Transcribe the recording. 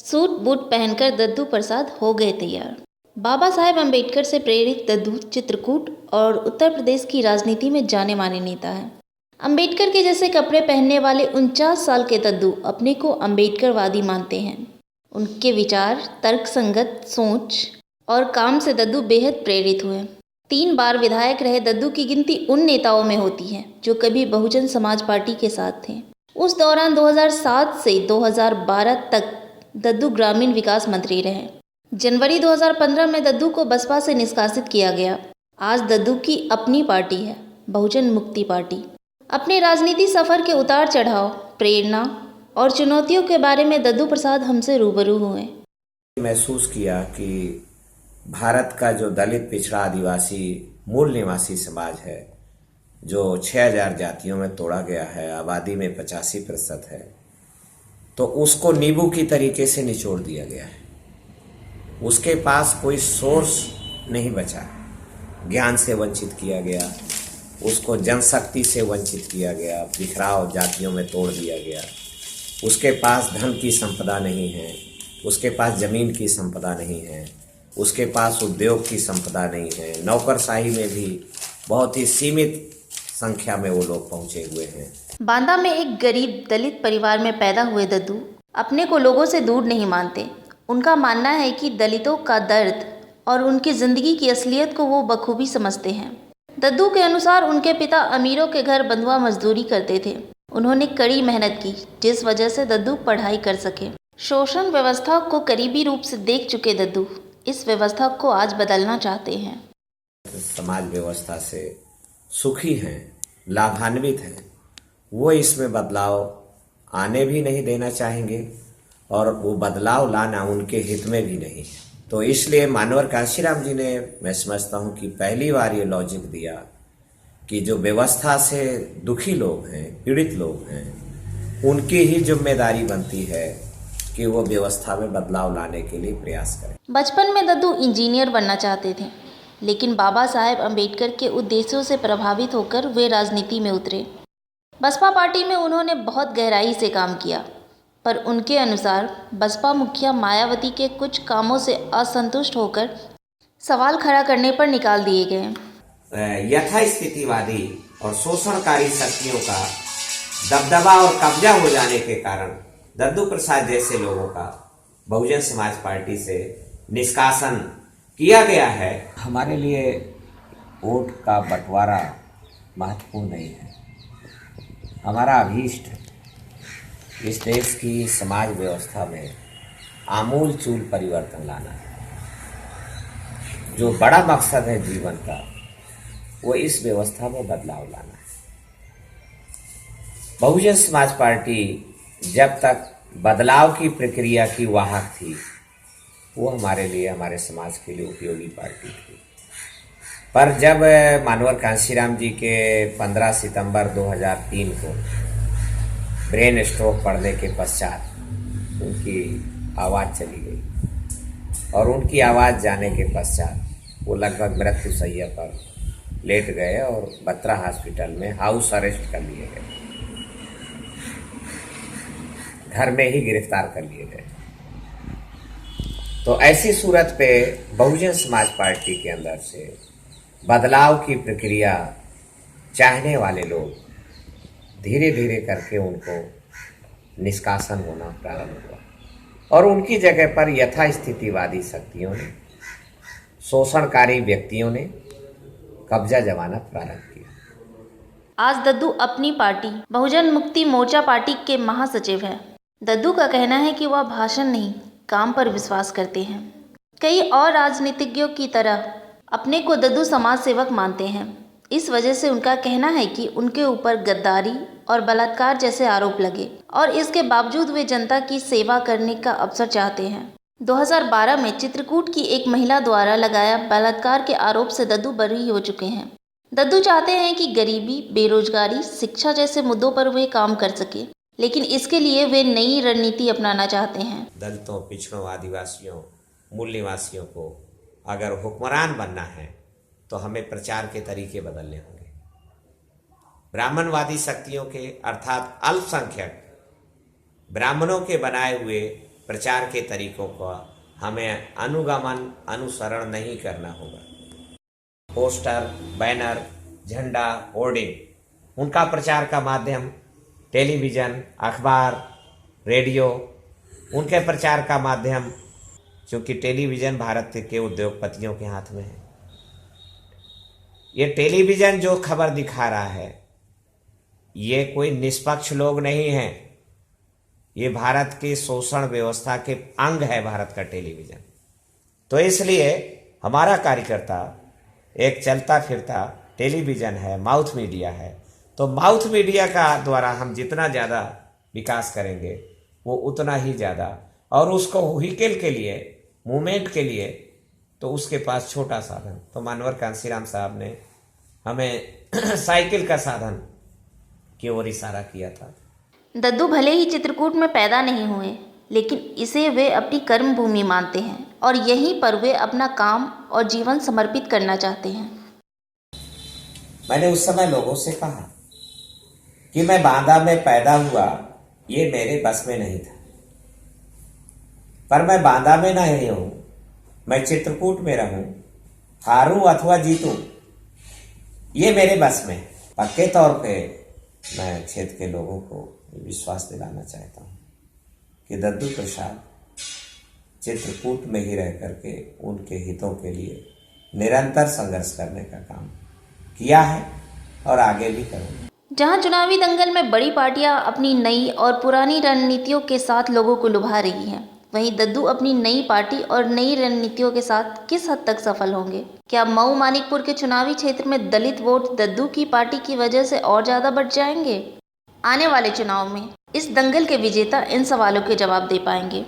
Suit boot पहनकर दद्दू प्रसाद हो गए तैयार। बाबा साहेब अम्बेडकर से प्रेरित दद्दू चित्रकूट और उत्तर प्रदेश की राजनीति में जाने माने नेता हैं। अम्बेडकर के जैसे कपड़े पहनने वाले 49 साल के दद्दू अपने को अम्बेडकरवादी मानते हैं। उनके विचार, तर्कसंगत सोच और काम से दद्दू बेहद प्रेरित हुए। 3 बार विधायक रहे दद्दू की गिनती उन नेताओं में होती है जो कभी बहुजन समाज पार्टी के साथ थे। उस दौरान 2007 से 2012 तक दद्दू ग्रामीण विकास मंत्री रहे। जनवरी 2015 में दद्दू को बसपा से निष्कासित किया गया। आज दद्दू की अपनी पार्टी है, बहुजन मुक्ति पार्टी। अपने राजनीति सफर के उतार चढ़ाव, प्रेरणा और चुनौतियों के बारे में दद्दू प्रसाद हमसे रूबरू हुए। महसूस किया कि भारत का जो दलित, पिछड़ा, आदिवासी, मूल निवासी समाज है, जो 6000 जातियों में तोड़ा गया है, आबादी में 85% है, तो उसको नींबू की तरीके से निचोड़ दिया गया है। उसके पास कोई सोर्स नहीं बचा, ज्ञान से वंचित किया गया, उसको जनशक्ति से वंचित किया गया, बिखराव जातियों में तोड़ दिया गया। उसके पास धन की संपदा नहीं है, उसके पास जमीन की संपदा नहीं है, उसके पास उद्योग की संपदा नहीं है। नौकरशाही में भी बहुत ही सीमित संख्या में वो लोग पहुंचे हुए हैं। बांदा में एक गरीब दलित परिवार में पैदा हुए दद्दू अपने को लोगों से दूर नहीं मानते। उनका मानना है कि दलितों का दर्द और उनकी जिंदगी की असलियत को वो बखूबी समझते हैं। दद्दू के अनुसार उनके पिता अमीरों के घर बंधुआ मजदूरी करते थे। उन्होंने कड़ी मेहनत की, जिस वजह से दद्दू पढ़ाई कर सके। शोषण व्यवस्था को करीबी रूप से देख चुके दद्दू इस व्यवस्था को आज बदलना चाहते हैं। समाज व्यवस्था से सुखी हैं, लाभान्वित हैं, वो इसमें बदलाव आने भी नहीं देना चाहेंगे और वो बदलाव लाना उनके हित में भी नहीं है। तो इसलिए मानवर कांशीराम जी ने, मैं समझता हूँ कि पहली बार ये लॉजिक दिया कि जो व्यवस्था से दुखी लोग हैं, पीड़ित लोग हैं, उनकी ही जिम्मेदारी बनती है कि वो व्यवस्था में बदलाव लाने के लिए प्रयास करें। बचपन में दद्दू इंजीनियर बनना चाहते थे, लेकिन बाबा साहेब अम्बेडकर के उद्देश्यों से प्रभावित होकर वे राजनीति में उतरे। बसपा पार्टी में उन्होंने बहुत गहराई से काम किया, पर उनके अनुसार बसपा मुखिया मायावती के कुछ कामों से असंतुष्ट होकर सवाल खड़ा करने पर निकाल दिए गए। यथास्थितिवादी और शोषणकारी शक्तियों का दबदबा और कब्जा हो जाने के कारण दद्दू प्रसाद जैसे लोगों का बहुजन समाज पार्टी से निष्कासन किया गया है। हमारे लिए वोट का बंटवारा महत्वपूर्ण नहीं है। हमारा अभीष्ट इस देश की समाज व्यवस्था में आमूल चूल परिवर्तन लाना है। जो बड़ा मकसद है जीवन का, वो इस व्यवस्था में बदलाव लाना है। बहुजन समाज पार्टी जब तक बदलाव की प्रक्रिया की वाहक थी, वो हमारे लिए, हमारे समाज के लिए उपयोगी पार्टी थी। पर जब मानवर कांशीराम जी के 15 सितंबर 2003 को ब्रेन स्ट्रोक पड़ने के पश्चात उनकी आवाज़ चली गई और उनकी आवाज़ जाने के पश्चात वो लगभग मृत्यु शैय्या पर लेट गए और बत्रा हॉस्पिटल में हाउस अरेस्ट कर लिए गए, घर में ही गिरफ्तार कर लिए गए। तो ऐसी सूरत पे बहुजन समाज पार्टी के अंदर से बदलाव की प्रक्रिया चाहने वाले लोग धीरे धीरे करके उनको निष्कासन होना प्रारंभ हुआ और उनकी जगह पर यथास्थितिवादी शक्तियों ने, शोषणकारी व्यक्तियों ने कब्जा जमाना प्रारंभ किया। आज दद्दू अपनी पार्टी बहुजन मुक्ति मोर्चा पार्टी के महासचिव हैं। दद्दू का कहना है कि वह भाषण नहीं, काम पर विश्वास करते हैं। कई और राजनीतिज्ञों की तरह अपने को दद्दू समाज सेवक मानते हैं। इस वजह से उनका कहना है कि उनके ऊपर गद्दारी और बलात्कार जैसे आरोप लगे और इसके बावजूद वे जनता की सेवा करने का अवसर चाहते हैं। 2012 में चित्रकूट की एक महिला द्वारा लगाया बलात्कार के आरोप से दद्दू बरी हो चुके हैं। दद्दू चाहते हैं कि गरीबी, बेरोजगारी, शिक्षा जैसे मुद्दों पर वे काम कर सके, लेकिन इसके लिए वे नई रणनीति अपनाना चाहते हैं। दलितों, पिछड़ों, आदिवासियों, मूल निवासियों को अगर हुक्मरान बनना है तो हमें प्रचार के तरीके बदलने होंगे। ब्राह्मणवादी शक्तियों के अर्थात अल्पसंख्यक ब्राह्मणों के बनाए हुए प्रचार के तरीकों का हमें अनुसरण नहीं करना होगा। पोस्टर, बैनर, झंडा, होर्डिंग, उनका प्रचार का माध्यम टेलीविज़न, अखबार, रेडियो, उनके प्रचार का माध्यम, क्योंकि टेलीविज़न भारत के उद्योगपतियों के हाथ में है। ये टेलीविज़न जो खबर दिखा रहा है, ये कोई निष्पक्ष लोग नहीं हैं। ये भारत की शोषण व्यवस्था के अंग है भारत का टेलीविज़न। तो इसलिए हमारा कार्यकर्ता एक चलता फिरता टेलीविज़न है, माउथ मीडिया है। तो माउथ मीडिया का द्वारा हम जितना ज़्यादा विकास करेंगे वो उतना ही ज़्यादा, और उसको व्हीकल के लिए, मूवमेंट के लिए, तो उसके पास छोटा साधन, तो मानवर कांसीराम साहब ने हमें साइकिल का साधन की ओर इशारा किया था। दद्दू भले ही चित्रकूट में पैदा नहीं हुए, लेकिन इसे वे अपनी कर्म भूमि मानते हैं और यहीं पर वे अपना काम और जीवन समर्पित करना चाहते हैं। मैंने उस समय लोगों से कहा कि मैं बांदा में पैदा हुआ, ये मेरे बस में नहीं था, पर मैं बांदा में नहीं हूं, मैं चित्रकूट में रहूं, हारूं अथवा जीतूं, ये मेरे बस में है। पक्के तौर पे मैं क्षेत्र के लोगों को विश्वास दिलाना चाहता हूं कि दद्दू प्रसाद चित्रकूट में ही रह करके उनके हितों के लिए निरंतर संघर्ष करने का काम किया है और आगे भी करेंगे। जहां चुनावी दंगल में बड़ी पार्टियां अपनी नई और पुरानी रणनीतियों के साथ लोगों को लुभा रही हैं, वहीं दद्दू अपनी नई पार्टी और नई रणनीतियों के साथ किस हद तक सफल होंगे? क्या मऊ मानिकपुर के चुनावी क्षेत्र में दलित वोट दद्दू की पार्टी की वजह से और ज़्यादा बढ़ जाएंगे? आने वाले चुनाव में इस दंगल के विजेता इन सवालों के जवाब दे पाएंगे।